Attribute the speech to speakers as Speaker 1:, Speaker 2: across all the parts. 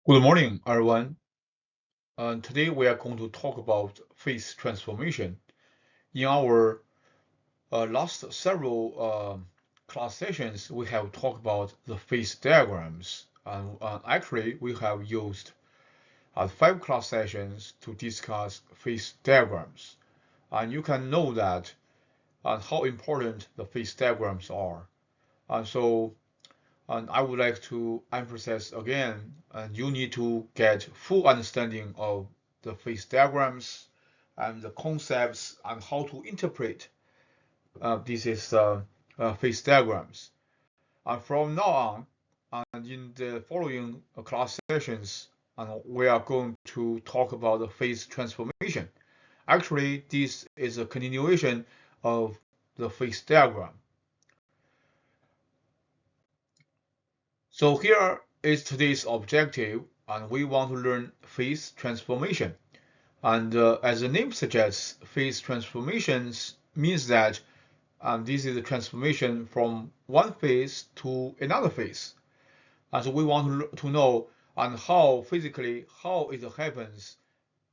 Speaker 1: Good morning, everyone. Today we are going to talk about phase transformation. In our last several class sessions, we have talked about the phase diagrams. And actually, we have used 5 class sessions to discuss phase diagrams. And you can know that how important the phase diagrams are. And I would like to emphasize again, and you need to get full understanding of the phase diagrams and the concepts and how to interpret these phase diagrams. And from now on, and in the following class sessions, we are going to talk about the phase transformation. Actually, this is a continuation of the phase diagram. So here is today's objective, and we want to learn phase transformation. And as the name suggests, phase transformations means that this is a transformation from one phase to another phase. And so we want to know and how physically how it happens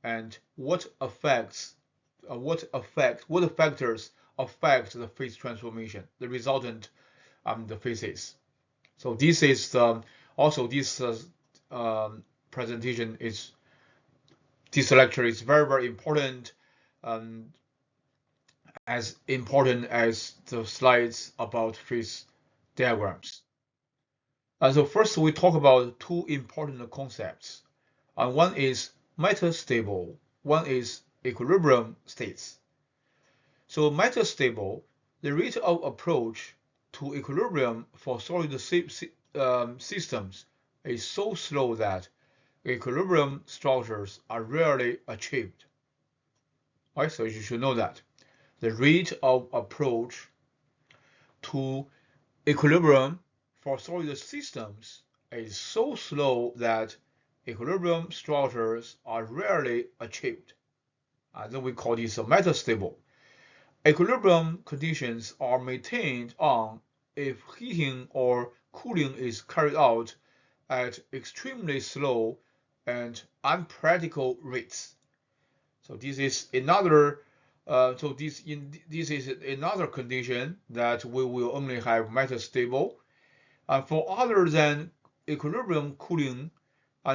Speaker 1: and what affects what factors affect the phase transformation, the resultant the phases. So this is also this presentation is this lecture is very important, um, as important as the slides about phase diagrams. And so first we talk about two important concepts. One is metastable, one is equilibrium states. So metastable, the rate of approach to equilibrium for solid systems is so slow that equilibrium structures are rarely achieved. Right, so you should know that the rate of approach to equilibrium for solid systems is so slow that equilibrium structures are rarely achieved. And then we call this a metastable. Equilibrium conditions are maintained on if heating or cooling is carried out at extremely slow and unpractical rates. So this is another this is another condition that we will only have metastable. And for other than equilibrium cooling,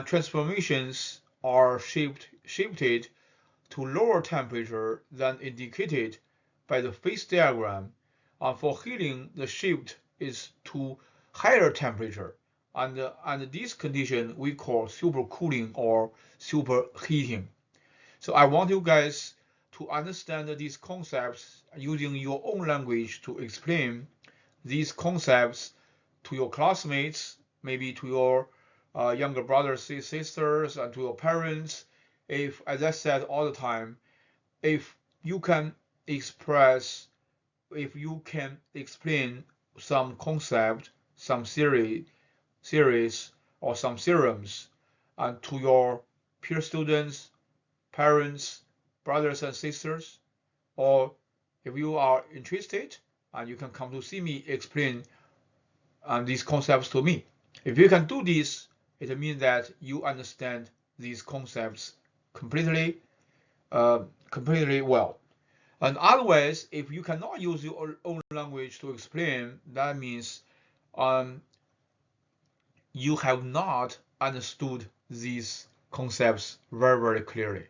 Speaker 1: transformations are shifted to lower temperature than indicated by the phase diagram. For heating, the shift is to higher temperature, and this condition we call supercooling or superheating. So I want you guys to understand these concepts using your own language to explain these concepts to your classmates, maybe to your younger brothers, sisters, and to your parents. If, as I said all the time, if you can express, if you can explain some concept, some series or some theorems, and to your peer students, parents, brothers and sisters, or if you are interested, and you can come to see me explain these concepts to me. If you can do this, it means that you understand these concepts completely, completely well. And otherwise, if you cannot use your own language to explain, that means you have not understood these concepts very clearly.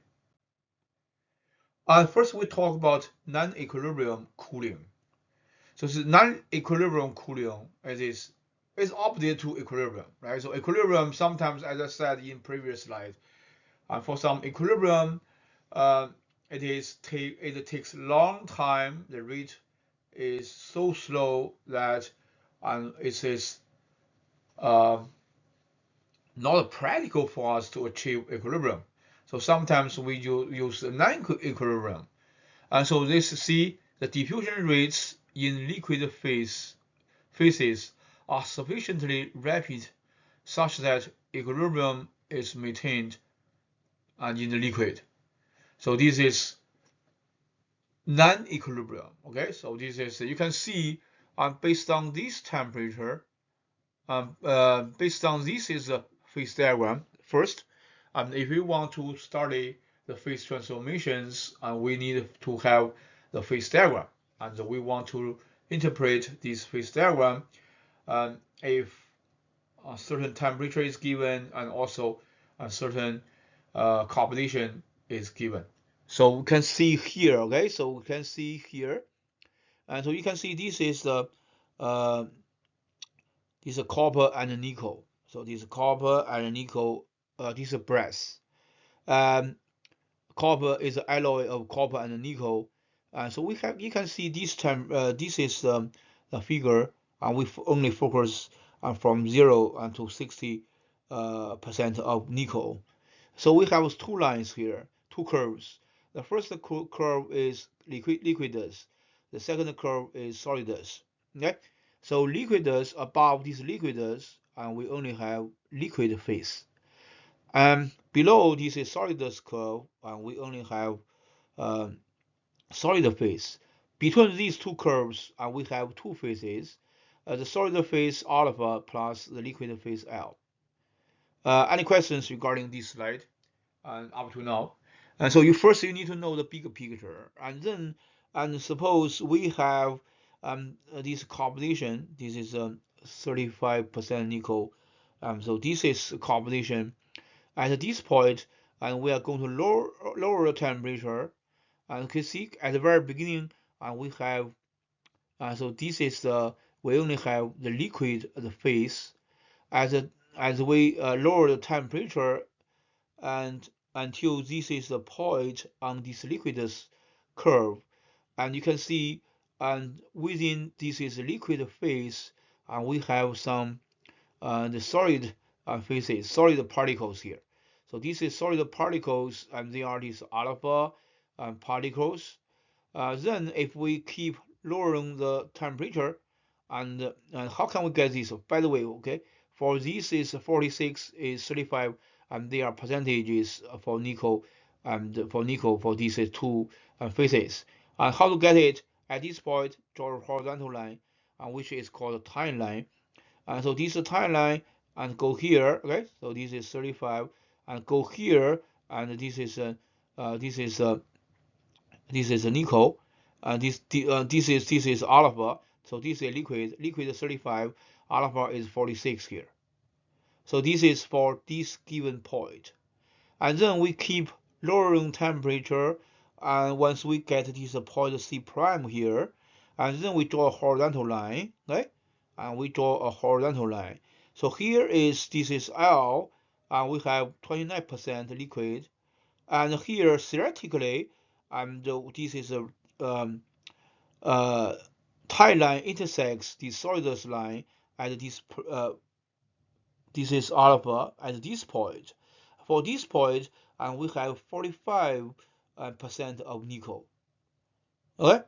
Speaker 1: First, we talk about non-equilibrium cooling. So non-equilibrium cooling is opposite to equilibrium, right? So equilibrium sometimes, as I said in previous slide, for some equilibrium, it takes long time. The rate is so slow that it is not practical for us to achieve equilibrium. So sometimes we use non-equilibrium, and so this see the diffusion rates in liquid phases are sufficiently rapid such that equilibrium is maintained in the liquid. So this is non-equilibrium. Okay, so this is you can see based on this temperature, based on this is a phase diagram. first, if we want to study the phase transformations, we need to have the phase diagram, and we want to interpret this phase diagram if a certain temperature is given and also a certain combination is given. So we can see here, okay? So we can see here, and so you can see this is the this is copper and nickel. So this is copper and nickel. This is brass. Copper is the alloy of copper and nickel. So we have you can see this time. This is the figure, and we only focus from 0 to 60% of nickel. So we have two lines here, two curves. The first curve is liquidus. The second curve is solidus. Okay, so liquidus above this liquidus, and we only have liquid phase. And below this is solidus curve, and we only have solid phase. Between these two curves, we have two phases. The solid phase alpha plus the liquid phase L. Any questions regarding this slide? Up to now. And so you need to know the bigger picture, and then suppose we have this combination. This is 35% nickel. So this is combination at this point, and we are going to lower the temperature. And you can see at the very beginning, we have so this is we only have the liquid phase. As we lower the temperature and until this is the point on this liquidus curve, and you can see and within this is liquid phase, and we have some the solid phases, solid particles here. So this is solid particles, and they are these alpha particles. Then if we keep lowering the temperature, and how can we get this? By the way, okay, for this is 46 is 35, and they are percentages for nickel, and for these two phases. And how to get it? At this point, draw a horizontal line, which is called a time line. And so this is a time line, and go here. Okay, so this is 35, and go here, and this is this is a nickel, and this is alpha. So this is liquid 35, alpha is 46 here. So this is for this given point, and then we keep lowering temperature, and once we get this point C prime here, and then we draw a horizontal line, right? And we draw a horizontal line. So here is this is L, and we have 29% liquid, and here theoretically, and this is a tie line intersects the solidus line at this this is alpha at this point. For this point, and we have 45% of nickel. Okay,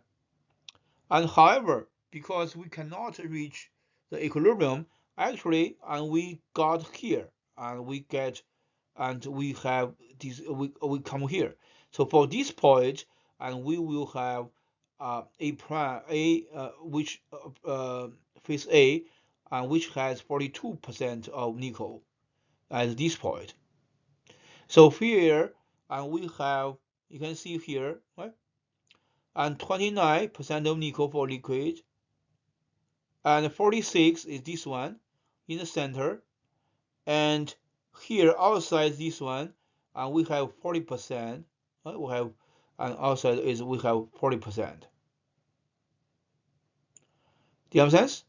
Speaker 1: and however, because we cannot reach the equilibrium, actually, and we got here, and we get, and we have this, we come here. So for this point, and we will have a prime which phase A, which has 42% of nickel at this point. So here, and we have, you can see here, right? And 29% of nickel for liquid, and 46 is this one in the center, and here outside this one, and we have 40%. Right? We have, and outside is we have 40%. Do you have sense?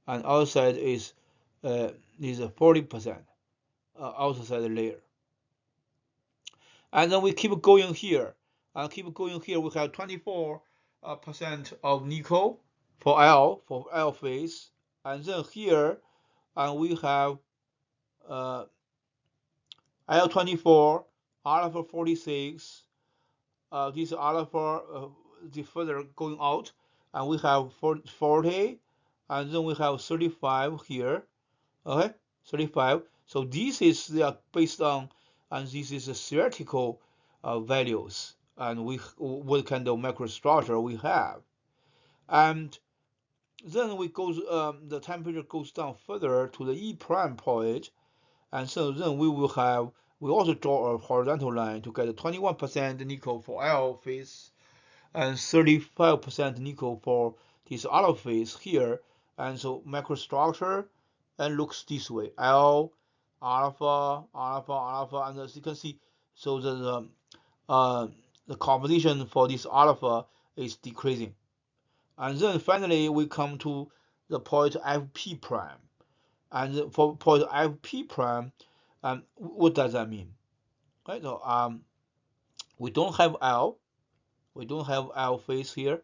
Speaker 1: And outside is 40% outside layer. And then we keep going here. And keep going here. We have 24% of nickel for L phase. And then here, and we have L24, alpha 46. This alpha the further going out, and we have 40, and then we have 35 here. Okay, 35. So this is based on, and this is the theoretical values, and what kind of microstructure we have, and then we go the temperature goes down further to the E prime point, And so then we also draw a horizontal line to get 21% nickel for L phase and 35% nickel for this other phase here. And so microstructure and looks this way: L, alpha, alpha, alpha, and as you can see, so the composition for this alpha is decreasing. And then finally we come to the point Fp prime. And for point Fp prime, what does that mean? Right? So we don't have L phase here.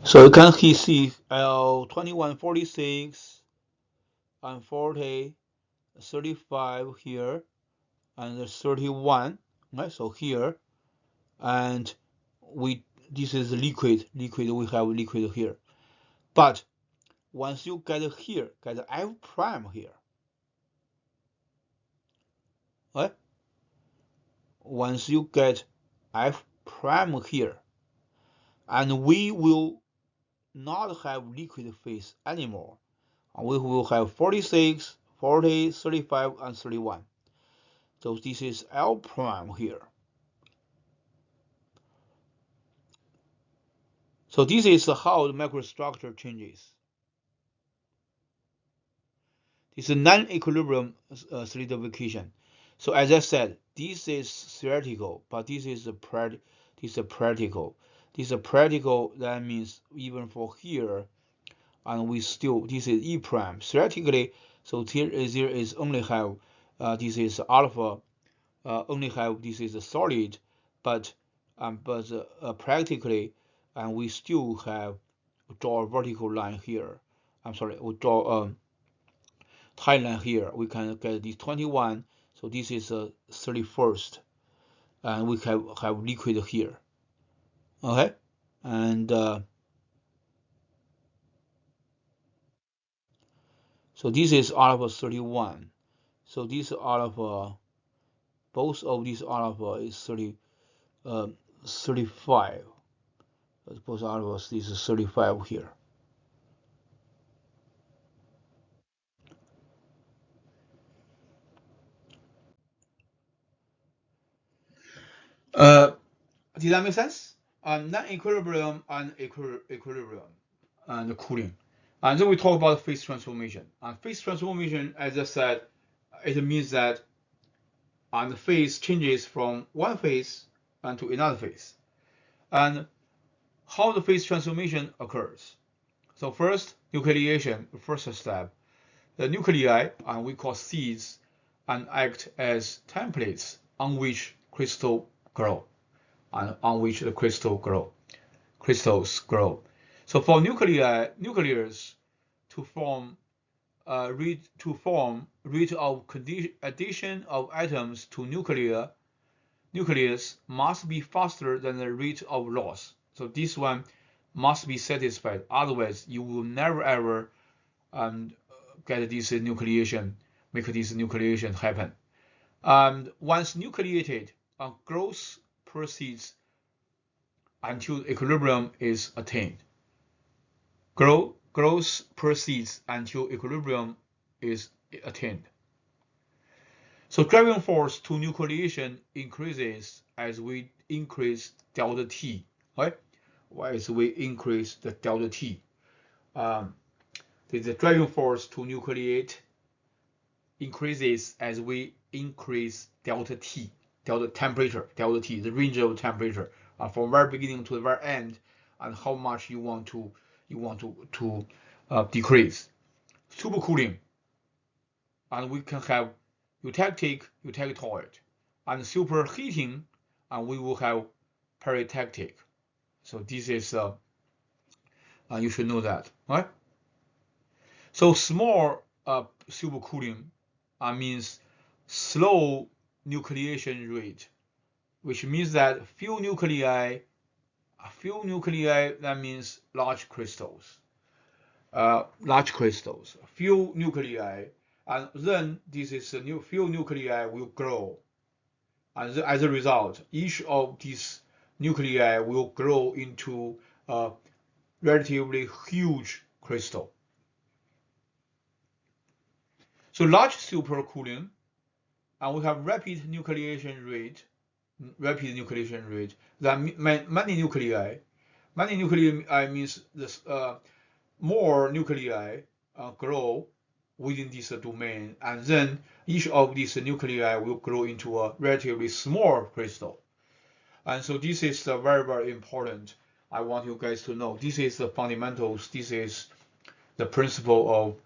Speaker 1: So you can see L2146 and 40, 35 here, and 31. Right? So here, and this is liquid. We have liquid here. But once you get here, get F prime here, right? Once you get F prime here, and we will not have liquid phase anymore. We will have 46, 40, 35, and 31. So this is L prime here. So this is how the microstructure changes. This is non-equilibrium solidification. So as I said, this is theoretical, but this is practical. This is practical. That means even for here, and we still, this is E prime theoretically. So there is only have this is alpha, only have this is a solid, but practically, and we still have draw a vertical line here. I'm sorry, we draw a timeline here. We can get this 21. So this is a 31st, and we have liquid here. Okay, and so this is alpha 31. So this alpha, both of these alpha is 35. Both alphas, this is 35 here. Did that make sense? Non-equilibrium and equilibrium and cooling. And then we talk about phase transformation. And phase transformation, as I said, it means that the phase changes from one phase to another phase. And how the phase transformation occurs. So first, nucleation, the first step. The nuclei, we call seeds, and act as templates on which crystal grow, and on which the crystals grow. So for nucleus to form rate of addition of atoms to nucleus must be faster than the rate of loss. So this one must be satisfied. Otherwise, you will never ever get this nucleation, make this nucleation happen. And once nucleated, growth proceeds until equilibrium is attained. Growth proceeds until equilibrium is attained. So driving force to nucleation increases as we increase delta T, right? As we increase the delta T. The driving force to nucleate increases as we increase delta T, delta temperature, delta T, the range of temperature from very beginning to the very end, and how much you want to decrease. Supercooling, and we can have eutectic, eutectoid, and superheating, and we will have peritectic. So this is you should know that, right? So small supercooling means slow nucleation rate, which means that few nuclei A few nuclei, that means large crystals. Large crystals, few nuclei, and then this is a few nuclei will grow, and as a result, each of these nuclei will grow into a relatively huge crystal. So large supercooling, and we have rapid nucleation rate. That many nuclei means this more nuclei grow within this domain, and then each of these nuclei will grow into a relatively small crystal. And so this is very, very important. I want you guys to know this is the fundamentals. This is the principle of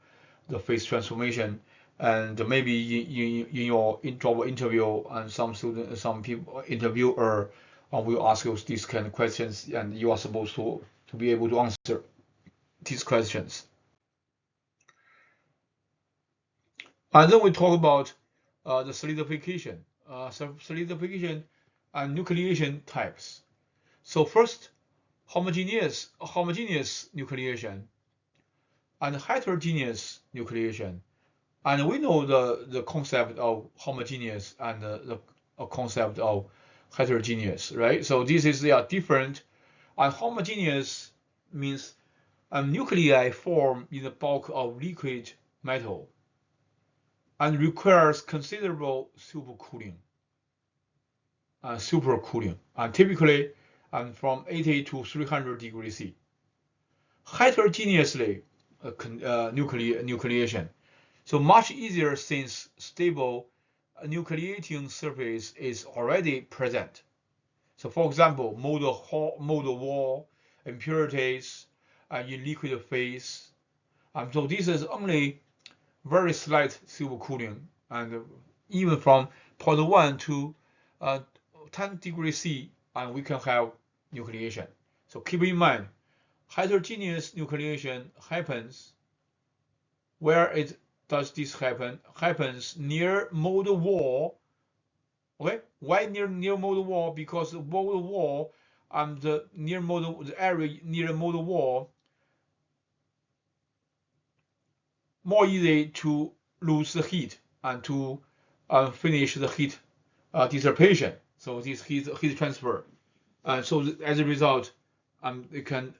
Speaker 1: the phase transformation. And maybe in your job interview, and some people interviewer will ask you these kind of questions, and you are supposed to be able to answer these questions. And then we talk about the solidification, solidification and nucleation types. So first, homogeneous nucleation and heterogeneous nucleation. And we know the concept of homogeneous and the concept of heterogeneous, right? So they are different. And homogeneous means a nuclei form in the bulk of liquid metal and requires considerable supercooling. And typically from 80 to 300 degrees C. Heterogeneously nucleation. So much easier since stable nucleating surface is already present. So for example, molded wall, impurities in liquid phase. So this is only very slight supercooling, and even from 0.1 to 10 degrees C, and we can have nucleation. So keep in mind, heterogeneous nucleation happens where it does this happens near molded wall. Okay, why near molded wall? Because the molded wall and the area near the molded wall more easy to lose the heat and to finish the heat dissipation. So this heat transfer. So as a result, it can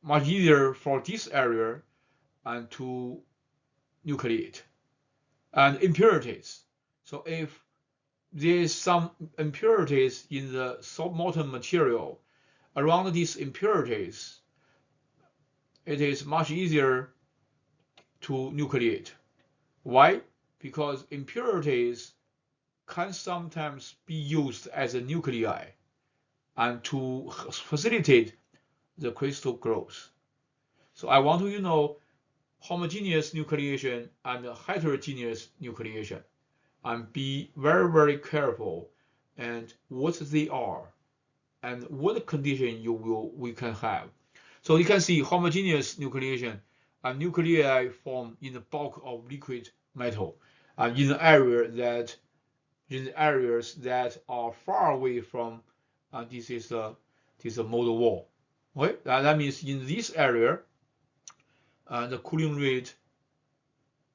Speaker 1: much easier for this area and to nucleate. And impurities. So if there is some impurities in the molten material, around these impurities, it is much easier to nucleate. Why? Because impurities can sometimes be used as a nuclei and to facilitate the crystal growth. So I want you to know homogeneous nucleation and heterogeneous nucleation, and be very, very careful and what they are and what condition we can have. So you can see homogeneous nucleation, and nuclei form in the bulk of liquid metal, and in areas that are far away from this is a molded wall. Okay, that means in this area, the cooling rate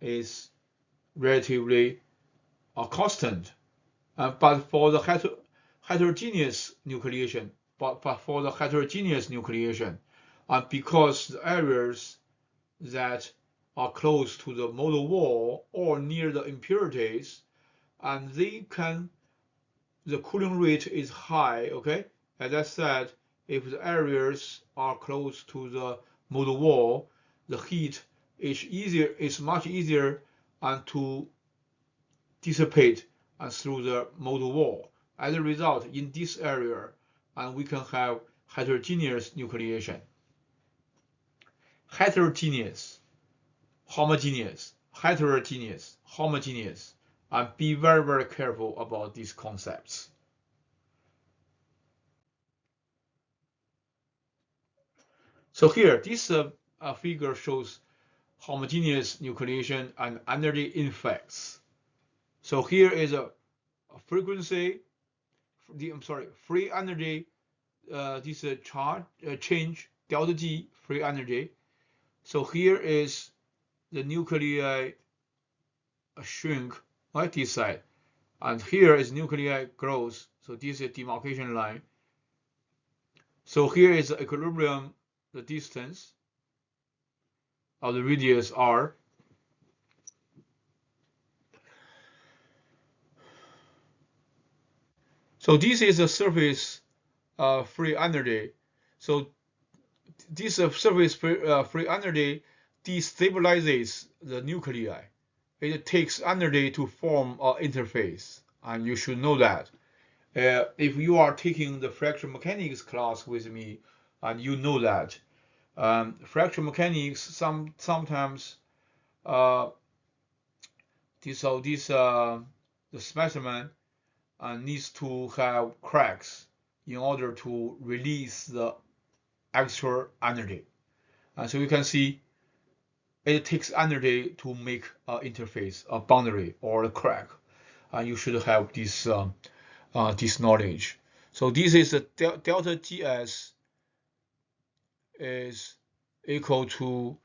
Speaker 1: is relatively constant. But for the heterogeneous nucleation, because the areas that are close to the molded wall or near the impurities, and the cooling rate is high. Okay, as I said, if the areas are close to the molded wall, the heat is much easier to dissipate through the molded wall. As a result, in this area, we can have heterogeneous nucleation. Heterogeneous, homogeneous, heterogeneous, homogeneous, and be very, very careful about these concepts. So here, this figure shows homogeneous nucleation and energy effects. So here is a frequency, free energy this charge change delta G free energy. So here is the nuclei shrink, right, this side, and here is nuclei growth. So this is demarcation line. So here is the equilibrium, the distance of the radius r. So this is the surface free energy. So this surface free energy destabilizes the nuclei. It takes energy to form an interface, and you should know that. If you are taking the fractional mechanics class with me, and you know that fractional mechanics sometimes the specimen needs to have cracks in order to release the extra energy. And so you can see it takes energy to make an interface, a boundary, or a crack. And you should have this knowledge. So this is the delta GS is equal to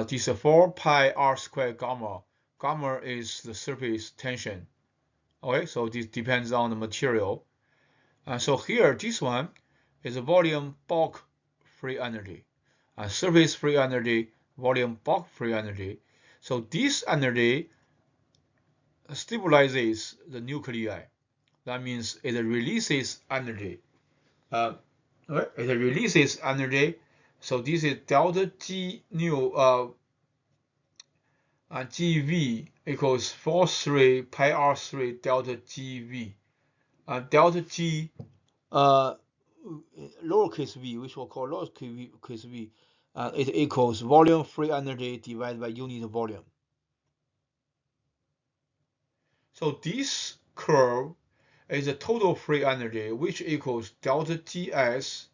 Speaker 1: this 4 pi r squared gamma. Gamma is the surface tension. Okay, so this depends on the material. And so here, this one is a volume bulk free energy, and surface free energy, volume bulk free energy. So this energy stabilizes the nuclei. That means it releases energy. It releases energy. So this is delta G nu GV equals 4.3 pi r3 delta GV. Delta G lowercase v, which we'll call lowercase v, it equals volume free energy divided by unit volume. So this curve is the total free energy, which equals delta GS,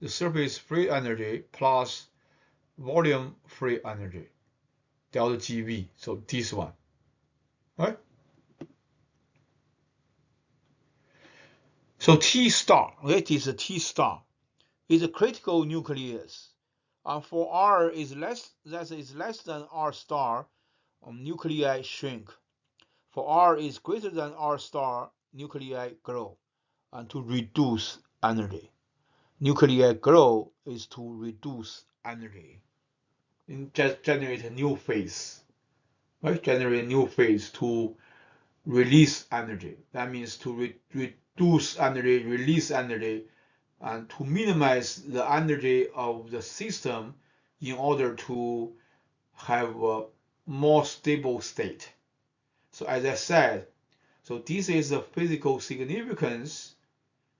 Speaker 1: the surface free energy, plus volume free energy, delta GV. So this one, right? So T star, okay, this is T star, is a critical nucleus. For R is less than R star, nuclei shrink. For R is greater than R star, nuclei grow, and to reduce energy. Nuclei grow is to reduce energy. Just generate a new phase, right? Generate a new phase to release energy. That means to reduce energy, release energy, and to minimize the energy of the system in order to have a more stable state. So as I said, so this is the physical significance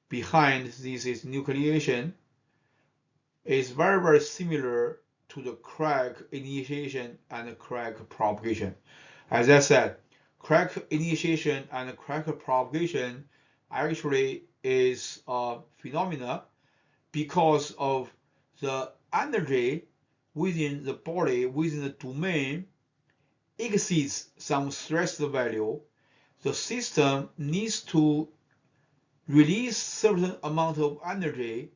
Speaker 1: behind this is nucleation. Is very, very similar to the crack initiation and crack propagation. As I said, crack initiation and crack propagation actually is a phenomena because of the energy within the body, within the domain, exceeds some threshold value. The system needs to release certain amount of energy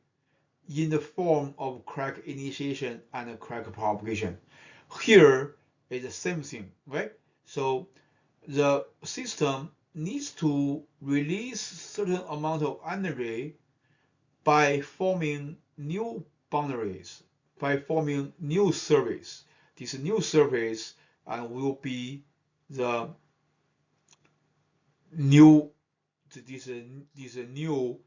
Speaker 1: in the form of crack initiation and crack propagation. Here is the same thing, right? So the system needs to release certain amount of energy by forming new boundaries, by forming new surface. This new surface will be the new new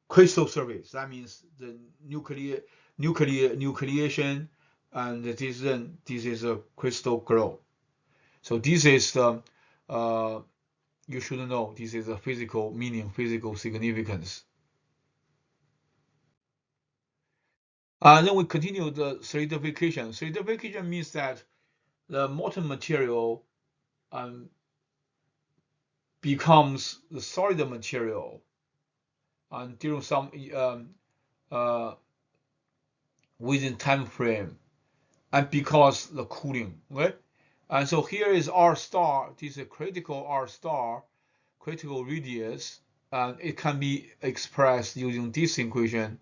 Speaker 1: crystal surface. That means the nucleation, and this is a crystal glow. So this is the you should know this is a physical meaning, physical significance. Then we continue the solidification. Solidification means that the molten material becomes the solid material during some within time frame, and because the cooling, right? And so here is R star. This is a critical R star, critical radius. it can be expressed using this equation,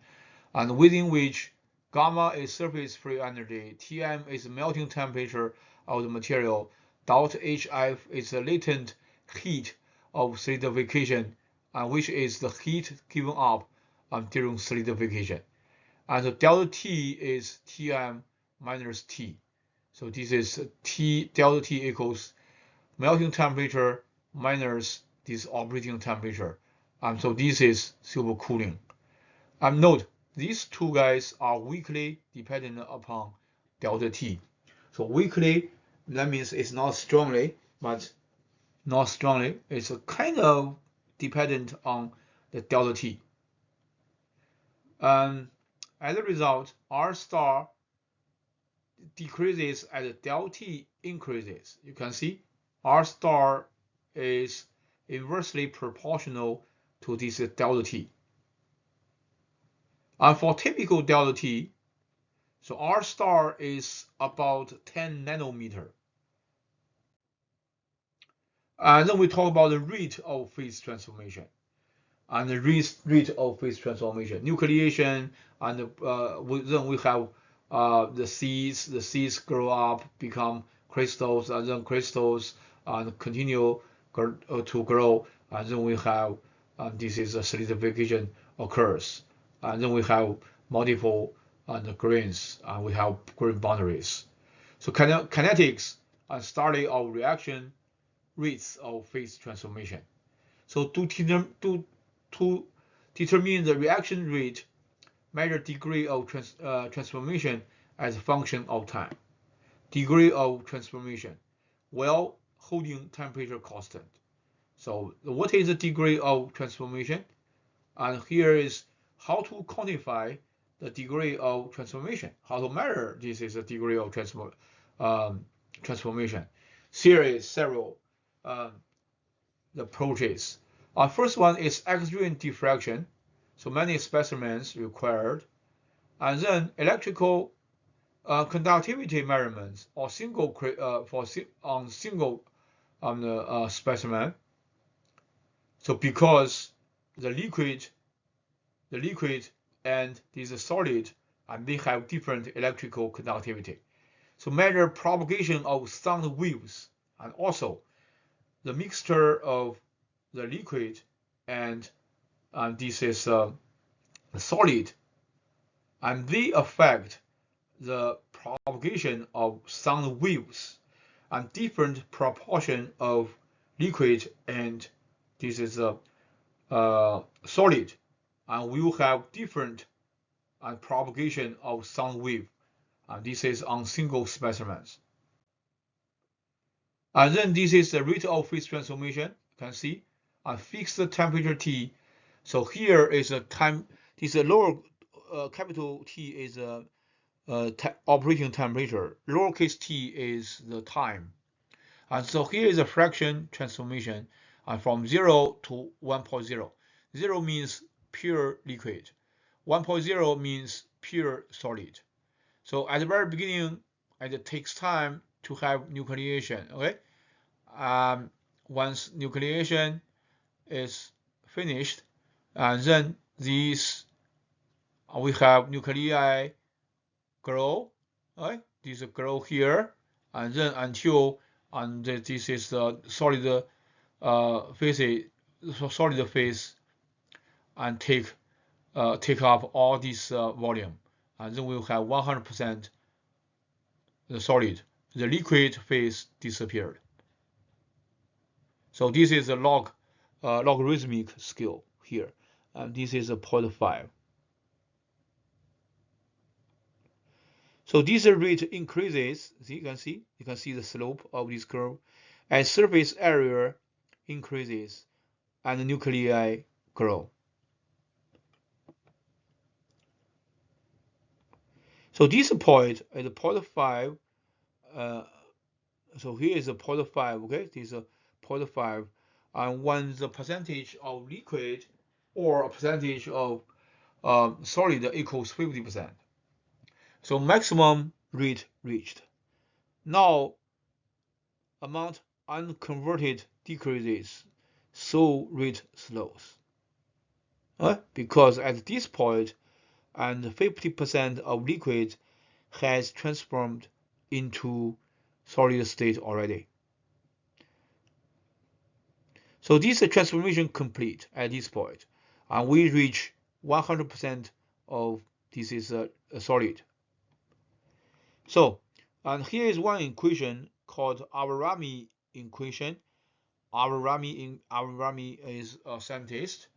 Speaker 1: and within which gamma is surface free energy, Tm is the melting temperature of the material, dot Hf is the latent heat of solidification, which is the heat given up during solidification. And delta T is Tm minus T. So this is T delta T equals melting temperature minus this operating temperature. So this is supercooling. Note, these two guys are weakly dependent upon delta T. So weakly, that means it's not strongly, but not strongly. It's a kind of dependent on the delta T. As a result, R star decreases as delta T increases. You can see R star is inversely proportional to this delta T. And for typical delta T, so R star is about 10 nanometer. And then we talk about the rate of phase transformation. And the rate of phase transformation, nucleation, and then we have the seeds grow up, become crystals, and then crystals and continue to grow, and then we have this is a solidification occurs, and then we have multiple grains, and we have grain boundaries. So kinetics and study of reaction rates of phase transformation. So to determine the reaction rate, measure degree of transformation as a function of time. Degree of transformation while holding temperature constant. So what is the degree of transformation? And here is how to quantify the degree of transformation. How to measure this is a degree of transformation. Here is several approaches. First one is X-ray diffraction, so many specimens required, and then electrical conductivity measurements or single specimen. So because the liquid and this solid, and they have different electrical conductivity. So measure propagation of sound waves, and also the mixture of the liquid and this is solid, and they affect the propagation of sound waves and different proportion of liquid and this is a solid, and we will have different propagation of sound wave, and this is on single specimens. And then this is the rate of phase transformation. You can see a fixed temperature T. So here is a time. This is a lower capital T is a operating temperature. Lowercase t is the time. And so here is a fraction transformation from 0 to 1.0. 0 means pure liquid. 1.0 means pure solid. So at the very beginning, it takes time to have nucleation. Okay. Once nucleation is finished, and then these we have nuclei grow, right? These grow here, and then until this is the solid phase, and take up all this volume, and then we'll have 100% the solid. The liquid phase disappeared. So this is a logarithmic scale here, and this is a 0.5. So this rate increases. You can see the slope of this curve as surface area increases and the nuclei grow. So this point is 0.5. So here is a 0.5. Okay, this is a 0.5. And when the percentage of liquid or a percentage of solid equals 50%. So maximum rate reached. Now amount unconverted decreases, so rate slows. because at this point, and 50% of liquid has transformed into solid state already. So this transformation complete at this point, and we reach 100% of this is a solid. So, and here is one equation called Avrami equation. Avrami is a scientist,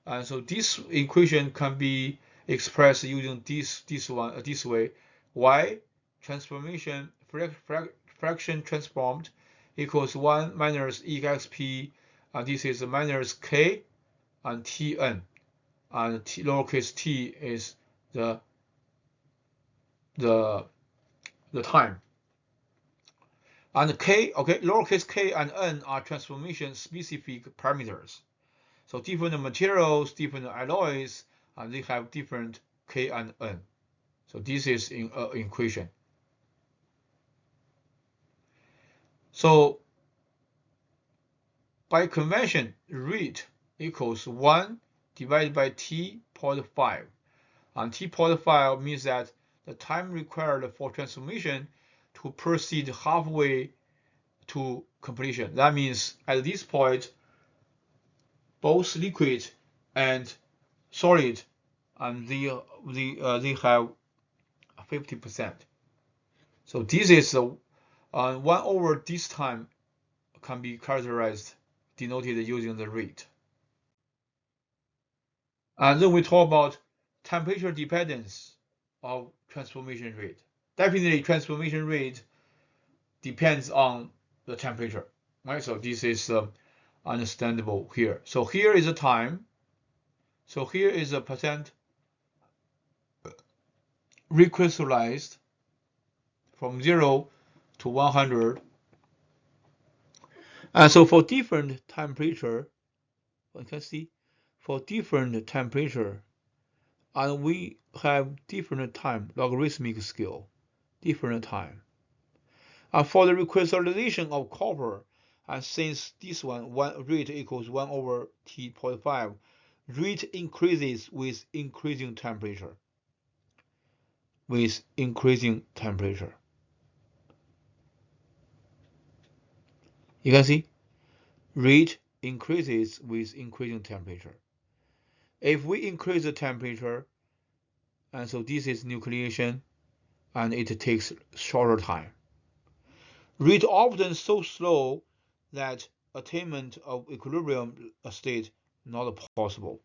Speaker 1: and so this equation can be expressed using this way: y transformation fraction transformed equals 1 minus exp, and this is minus k and tn, and lowercase t is the time. And k, okay, lowercase k and n are transformation specific parameters. So different materials, different alloys, and they have different k and n. So this is in equation. So by convention, rate equals 1 divided by t.5. And t.5 means that the time required for transformation to proceed halfway to completion. That means at this point, both liquid and solid, and they have 50%. So this is 1 over this time can be characterized, denoted using the rate. And then we talk about temperature dependence of transformation rate. Definitely, transformation rate depends on the temperature, right? So this is understandable here. So here is the time. So here is a percent recrystallized from 0 to 100. And so for different temperature, you can see for different temperature, and we have different time, logarithmic scale, different time. And for the recrystallization of copper, and since this one rate equals 1 over t.5, rate increases with increasing temperature. With increasing temperature. You can see rate increases with increasing temperature. If we increase the temperature, and so this is nucleation, and it takes shorter time. Rate often so slow that attainment of equilibrium state not possible.